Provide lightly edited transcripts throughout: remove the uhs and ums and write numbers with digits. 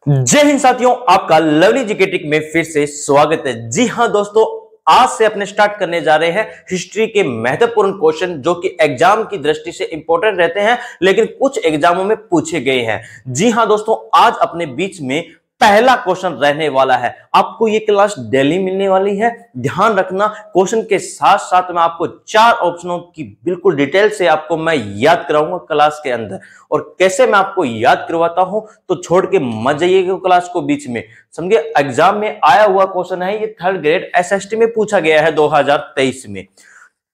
जय हिंद साथियों, आपका लवली जीके ट्रिक में फिर से स्वागत है। जी हां दोस्तों, आज से अपने स्टार्ट करने जा रहे हैं हिस्ट्री के महत्वपूर्ण क्वेश्चन जो कि एग्जाम की दृष्टि से इंपॉर्टेंट रहते हैं, लेकिन कुछ एग्जामों में पूछे गए हैं। जी हां दोस्तों, आज अपने बीच में पहला क्वेश्चन रहने वाला है। आपको ये क्लास डेली मिलने वाली है, ध्यान रखना। क्वेश्चन के साथ साथ मैं आपको 4 ऑप्शनों की बिल्कुल डिटेल से आपको मैं याद कराऊंगा क्लास के अंदर। और कैसे मैं आपको याद करवाता हूं तो छोड़ के मत जाइएगा क्लास को बीच में, समझे। एग्जाम में आया हुआ क्वेश्चन है, ये 3rd ग्रेड एसएसटी में पूछा गया है 2023 में।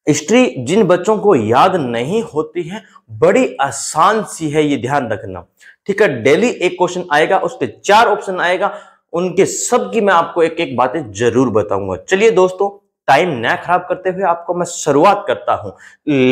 हिस्ट्री जिन बच्चों को याद नहीं होती है, बड़ी आसान सी है, ये ध्यान रखना, ठीक है। डेली एक क्वेश्चन आएगा, उस पे 4 ऑप्शन आएगा, उनके सब की मैं आपको एक एक बातें जरूर बताऊंगा। चलिए दोस्तों, टाइम न खराब करते हुए आपको मैं शुरुआत करता हूं।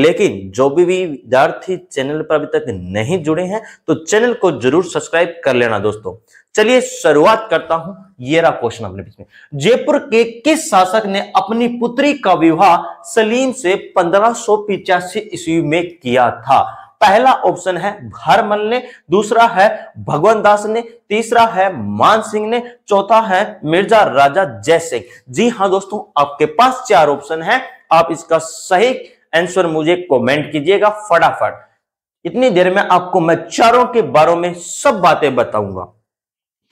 लेकिन जो भी विद्यार्थी चैनल पर अभी तक नहीं जुड़े हैं तो चैनल को जरूर सब्सक्राइब कर लेना दोस्तों। चलिए शुरुआत करता हूं। ये रहा क्वेश्चन अपने बीच में। जयपुर के किस शासक ने अपनी पुत्री का विवाह सलीम से 1585 ईस्वी में किया था? पहला ऑप्शन है भारमल ने, दूसरा है भगवंत दास ने, तीसरा है मान सिंह ने, चौथा है मिर्जा राजा जय सिंह। जी हां दोस्तों, आपके पास 4 ऑप्शन है। आप इसका सही आंसर मुझे कमेंट कीजिएगा फटाफट। इतनी देर में आपको मैं चारों के बारे में सब बातें बताऊंगा,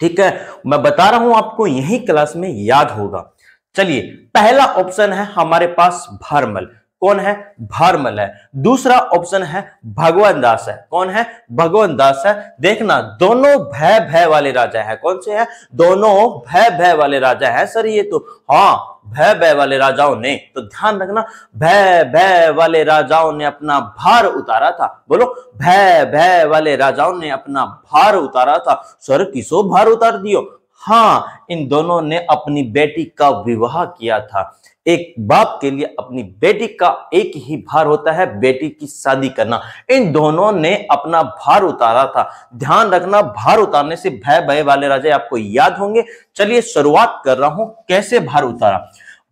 ठीक है। मैं बता रहा हूं आपको, यही क्लास में याद होगा। चलिए, पहला ऑप्शन है हमारे पास भारमल। कौन है? भारमल है। दूसरा ऑप्शन है भगवंत दास है। कौन है? भगवंत दास है। देखना, दोनों भय भय वाले राजा है। कौन से हैं? दोनों भय भय वाले राजा है। सर ये तो हाँ, भय भय वाले राजाओं ने, तो ध्यान रखना, भय भय वाले राजाओं ने अपना भार उतारा था। बोलो, भय भय वाले राजाओं ने अपना भार उतारा था। सर किसो भार उतार दियो? हाँ, इन दोनों ने अपनी बेटी का विवाह किया था। एक बाप के लिए अपनी बेटी का एक ही भार होता है, बेटी की शादी करना। इन दोनों ने अपना भार उतारा था। ध्यान रखना, भार उतारने से भय भय वाले राजा आपको याद होंगे। चलिए शुरुआत कर रहा हूं, कैसे भार उतारा।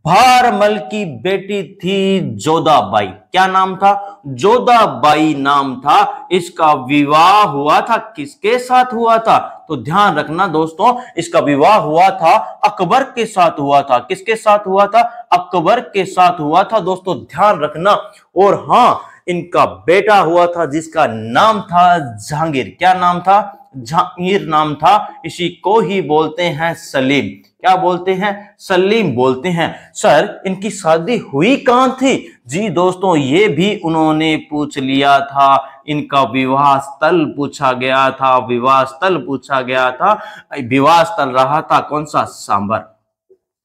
भारमल की बेटी थी जोधाबाई। क्या नाम था? जोधाबाई नाम था। इसका विवाह हुआ था, किसके साथ हुआ था? तो ध्यान रखना दोस्तों, इसका विवाह हुआ था अकबर के साथ हुआ था। किसके साथ हुआ था? अकबर के साथ हुआ था दोस्तों, ध्यान रखना। और हाँ, इनका बेटा हुआ था जिसका नाम था जहांगीर। क्या नाम था? जहांगीर नाम था। इसी को ही बोलते हैं सलीम। क्या बोलते हैं? सलीम बोलते हैं। सर इनकी शादी हुई कहां थी? जी दोस्तों, ये भी उन्होंने पूछ लिया था। इनका विवाह स्थल पूछा गया था। विवाह स्थल पूछा गया था। विवाह स्थल रहा था कौन सा? सांबर।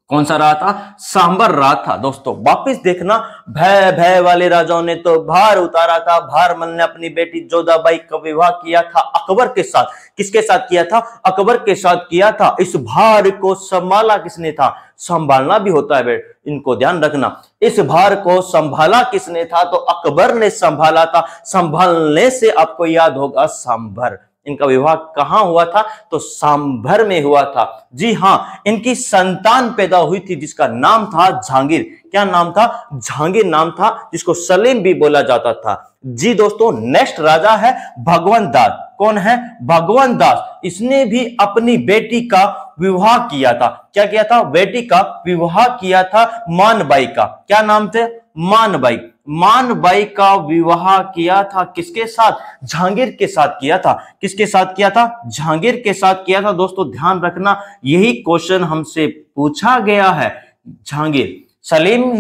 कौन सा रहा था? सांबर रहा था दोस्तों। वापिस देखना, भय भय वाले राजाओं ने तो भार उतारा था। भारमल ने अपनी बेटी जोधाबाई का विवाह किया था अकबर के साथ। किसके साथ किया था? अकबर के साथ किया था। इस भार को संभाला किसने था? संभालना भी होता है, इनको ध्यान रखना। इस भार को संभाला किसने था? तो अकबर ने संभाला था। संभालने से आपको याद होगा सांभर। इनका विवाह कहां हुआ था? तो सांभर में हुआ था। जी हां, इनकी संतान पैदा हुई थी जिसका नाम था जहांगीर। क्या नाम था? जहांगीर नाम था, जिसको सलीम भी बोला जाता था। जी दोस्तों, नेक्स्ट राजा है भगवंत दास। कौन है? भगवंत दास। इसने भी अपनी बेटी का विवाह किया था। क्या किया था? बेटी का विवाह किया था मानबाई का। क्या नाम थे? मानबाई। मानबाई का विवाह किया था किसके साथ? जहांगीर के साथ किया था। किसके साथ किया था? जहांगीर के साथ किया था दोस्तों, ध्यान रखना, यही क्वेश्चन हमसे पूछा गया है। जहांगीर, सलीम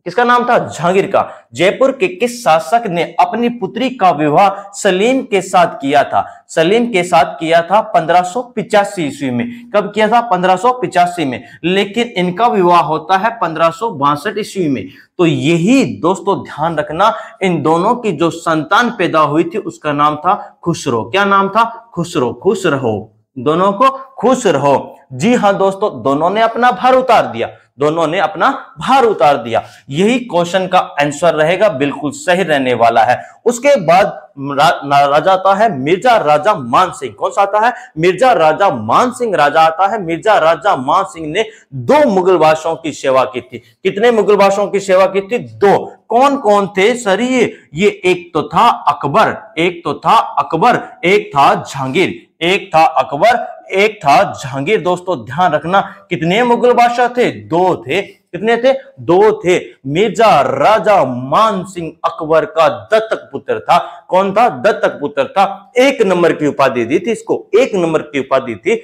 किसका नाम था? जहांगीर का। जयपुर के किस शासक ने अपनी पुत्री का विवाह सलीम के साथ किया था? सलीम के साथ किया था 1585 ईस्वी में। कब किया था? 1585 में। लेकिन इनका विवाह होता है 1562 ईस्वी में। तो यही दोस्तों ध्यान रखना, इन दोनों की जो संतान पैदा हुई थी उसका नाम था खुसरो। क्या नाम था? खुसरो। खुश रहो, दोनों को खुश रहो। जी हां दोस्तों, दोनों ने अपना भार उतार दिया। दोनों ने अपना भार उतार दिया। यही क्वेश्चन का आंसर रहेगा, बिल्कुल सही रहने वाला है। उसके बाद राजा आता है मिर्जा राजा मान सिंह। कौन सा आता है? मिर्जा राजा मान सिंह राजा आता है। मिर्जा राजा मान सिंह ने 2 मुगल बादशाहों की सेवा की थी। कितने मुगल बादशाहों की सेवा की थी? 2। कौन कौन थे सर? ये एक तो था अकबर, एक तो था अकबर, एक था जहांगीर, एक था अकबर, एक था जहांगीर। दोस्तों ध्यान रखना, कितने मुगल बादशाह थे? दो थे। कितने थे? दो थे। मिर्जा राजा मान सिंह अकबर का दत्तक पुत्र था। कौन था? दत्तक पुत्र था। एक नंबर की उपाधि दी थी इसको, एक नंबर की उपाधि थी,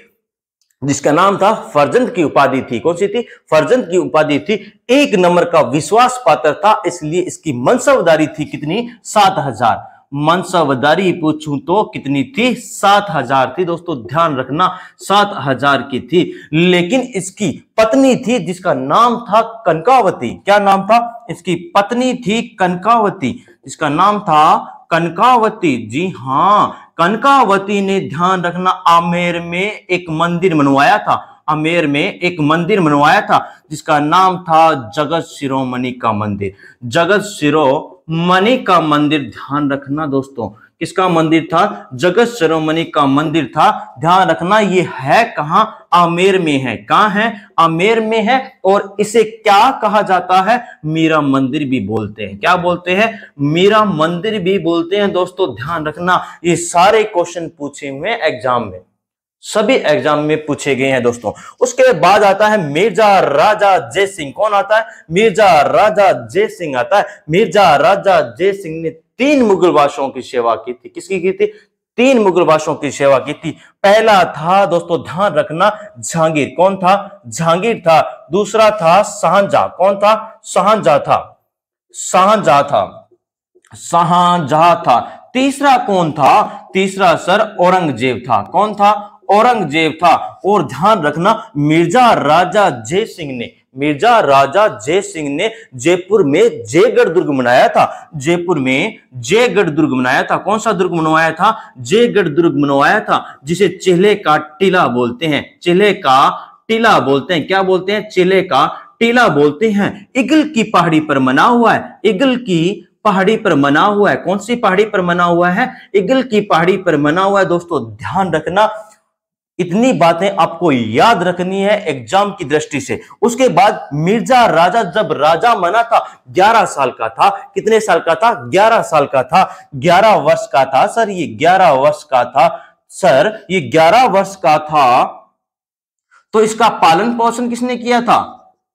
जिसका नाम था फर्जंद की उपाधि थी। कौन सी थी? फर्जंद की उपाधि थी। एक नंबर का विश्वास पात्र था, इसलिए इसकी मनसबदारी थी कितनी? 7,000। मनसबदारी पूछूं तो कितनी थी? 7,000 थी। दोस्तों ध्यान रखना, 7,000 की थी। लेकिन इसकी पत्नी थी जिसका नाम था कनकावती। क्या नाम था? इसकी पत्नी थी कनकावती, जिसका नाम था कनकावती। जी हां, कनकावती ने, ध्यान रखना, आमेर में एक मंदिर बनवाया था। आमेर में एक मंदिर बनवाया था जिसका नाम था जगत शिरोमणि का मंदिर। जगत शिरोमणि का मंदिर, ध्यान रखना दोस्तों, किसका मंदिर था? जगत शिरोमणि का मंदिर था। ध्यान रखना, ये है कहां? आमेर में है। कहां है? आमेर में है। और इसे क्या कहा जाता है? मीरा मंदिर भी बोलते हैं। क्या बोलते हैं? मीरा मंदिर भी बोलते हैं। दोस्तों ध्यान रखना, ये सारे क्वेश्चन पूछे हुए एग्जाम में, सभी एग्जाम में पूछे गए हैं दोस्तों। उसके बाद आता है मिर्जा राजा जय सिंह। कौन आता है? मिर्जा राजा जय सिंह आता है। मिर्जा राजा जय सिंह ने 3 मुगल बादशाहों की सेवा की थी। किसकी की थी? 3 मुगल बादशाहों की सेवा की थी। पहला था दोस्तों, ध्यान रखना, जहांगीर। कौन था? जहांगीर था। दूसरा था शाहजहां। कौन था? शाहजहां था। शाहजहां था। शाहजहां था। तीसरा कौन था? तीसरा सर औरंगजेब था। कौन था? औरंगजेब था। और ध्यान रखना, मिर्जा राजा जय सिंह ने, मिर्जा राजा जय सिंह ने जयपुर में जयगढ़ दुर्ग बनाया था। जयपुर में जयगढ़ दुर्ग बनाया था। कौन सा दुर्ग बनवाया था? जयगढ़ दुर्ग बनवाया था, जिसे चिल्हे का टीला बोलते हैं। चिल्हे का टीला बोलते हैं। क्या बोलते हैं? चिल्हे का टीला बोलते हैं। ईगल की पहाड़ी पर बना हुआ है। ईगल की पहाड़ी पर बना हुआ है। कौन सी पहाड़ी पर बना हुआ है? ईगल की पहाड़ी पर बना हुआ है। दोस्तों ध्यान रखना, इतनी बातें आपको याद रखनी है एग्जाम की दृष्टि से। उसके बाद मिर्जा राजा जब राजा बना था 11 साल का था। कितने साल का था? 11 साल का था। 11 वर्ष का था सर, ये 11 वर्ष का था सर, ये 11 वर्ष का था। तो इसका पालन पोषण किसने किया था?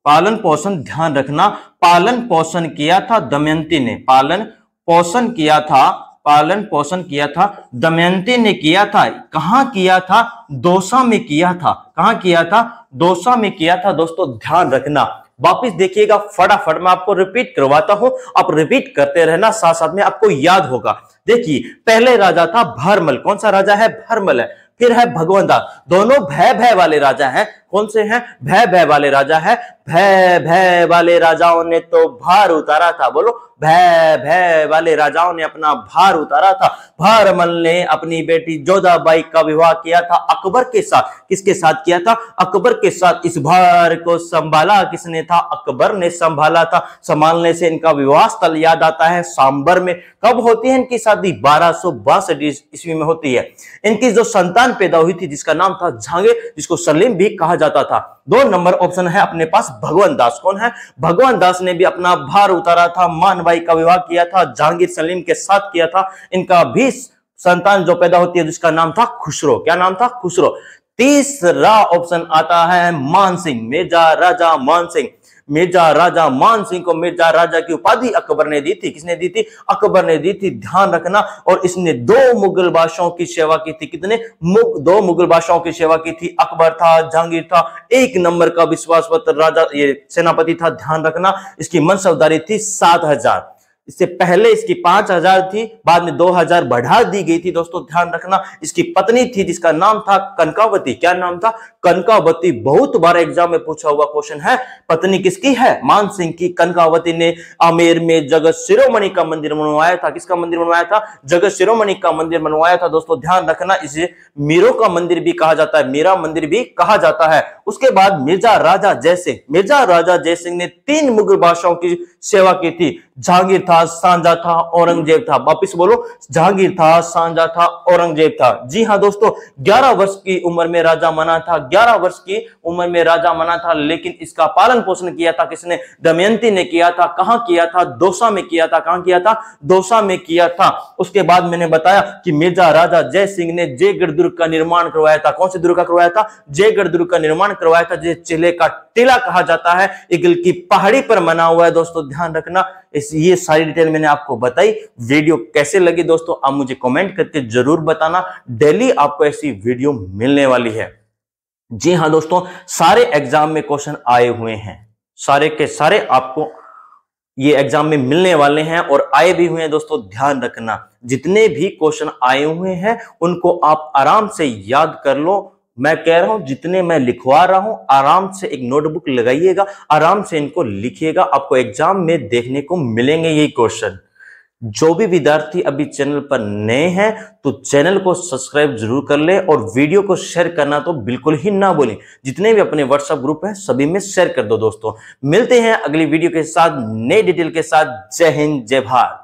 पालन पोषण, ध्यान रखना, पालन पोषण किया था दमयंती ने। पालन पोषण किया था, पालन पोषण किया था दमयंती ने किया था। कहां किया था? दौसा में किया था। कहां किया था? दौसा में किया था। दोस्तों ध्यान रखना, वापिस देखिएगा, फटाफट मैं आपको रिपीट करवाता हूं, आप रिपीट करते रहना, साथ साथ में आपको याद होगा। देखिए, पहले राजा था भरमल। कौन सा राजा है? भरमल है। फिर है भगवंत दास। दोनों भय भय वाले राजा हैं। कौन से हैं? भय भय वाले राजा है। भय भय वाले राजाओं ने तो भार उतारा था। बोलो, भय भय वाले राजाओं ने अपना भार उतारा था। भरमल ने अपनी बेटी जोधाबाई का विवाह किया था अकबर के साथ। किसके साथ किया था? अकबर के साथ। इस भार को संभाला किसने था? अकबर ने संभाला था। संभालने से इनका विवाह स्थल याद आता है सांबर में। कब होती है इनकी शादी? 1262 ईस्वी में होती है। इनकी जो संतान पैदा हुई थी जिसका नाम था जहांगीर, जिसको सलीम भी कहा जाता था। 2 नंबर ऑप्शन है अपने पास भगवंत दास। कौन है? भगवंत दास ने भी अपना भार उतारा था, मानबाई का विवाह किया था, जहांगीर सलीम के साथ किया था। इनका भी संतान जो पैदा होती है जिसका नाम था खुसरो। क्या नाम था? खुसरो। तीसरा ऑप्शन आता है मान सिंह, मिर्जा राजा मान सिंह। मिर्जा राजा मान सिंह को मिर्जा राजा की उपाधि अकबर ने दी थी। किसने दी थी? अकबर ने दी थी। ध्यान रखना, और इसने 2 मुगल बादशाहों की सेवा की थी। कितने? 2 मुगल बादशाहों की सेवा की थी। अकबर था, जहांगीर था। 1 नंबर का विश्वास पात्र राजा, ये सेनापति था। ध्यान रखना, इसकी मनसबदारी थी 7,000। इससे पहले इसकी 5,000 थी, बाद में 2,000 बढ़ा दी गई थी। दोस्तों ध्यान रखना, इसकी पत्नी थी जिसका नाम था कनकावती। क्या नाम था? कनकावती। बहुत बार एग्जाम में पूछा हुआ क्वेश्चन है। पत्नी किसकी है? मान सिंह की। कनकावती ने आमेर में जगत शिरोमणि का मंदिर बनवाया था। किसका मंदिर बनवाया था? जगत शिरोमणि का मंदिर बनवाया था। दोस्तों ध्यान रखना, इसे मीरों का मंदिर भी कहा जाता है, मीरा मंदिर भी कहा जाता है। उसके बाद मिर्जा राजा जय सिंह। मिर्जा राजा जय सिंह ने 3 मुगल बादशाहों की सेवा की थी। जहांगीर था, था, साझा था, औरंगजेब था। वापिस बोलो, जहांगीर था, साझा था, औरंगजेब था। जी हाँ दोस्तों, 11 वर्ष की उम्र में राजा बना था, 11 वर्ष की उम्र में राजा बना था। लेकिन इसका पालन पोषण किया था किसने? दमयंती ने किया था। कहां किया था? दौसा में किया था। कहां किया था? दौसा में किया था। उसके बाद मैंने बताया कि मिर्जा राजा जय सिंह ने जयगढ़ दुर्ग का निर्माण करवाया था। कौन से दुर्ग का करवाया था? जयगढ़ दुर्ग का निर्माण करवाया था, जिसे चिल्हे का टीला कहा जाता है। ईगल की पहाड़ी पर बना हुआ है दोस्तों, ध्यान रखना। ये सारी डिटेल मैंने आपको बताई। वीडियो कैसे लगी दोस्तों, आप मुझे कमेंट करके जरूर बताना। डेली आपको ऐसी वीडियो मिलने वाली है। जी हां दोस्तों, सारे एग्जाम में क्वेश्चन आए हुए हैं, सारे के सारे आपको ये एग्जाम में मिलने वाले हैं और आए भी हुए हैं दोस्तों। ध्यान रखना, जितने भी क्वेश्चन आए हुए हैं उनको आप आराम से याद कर लो। मैं कह रहा हूं, जितने मैं लिखवा रहा हूं, आराम से एक नोटबुक लगाइएगा, आराम से इनको लिखिएगा। आपको एग्जाम में देखने को मिलेंगे ये क्वेश्चन। जो भी विद्यार्थी अभी चैनल पर नए हैं तो चैनल को सब्सक्राइब जरूर कर ले और वीडियो को शेयर करना तो बिल्कुल ही ना भूलें। जितने भी अपने व्हाट्सएप ग्रुप हैं सभी में शेयर कर दो दोस्तों। मिलते हैं अगली वीडियो के साथ, नए डिटेल के साथ। जय हिंद, जय भारत।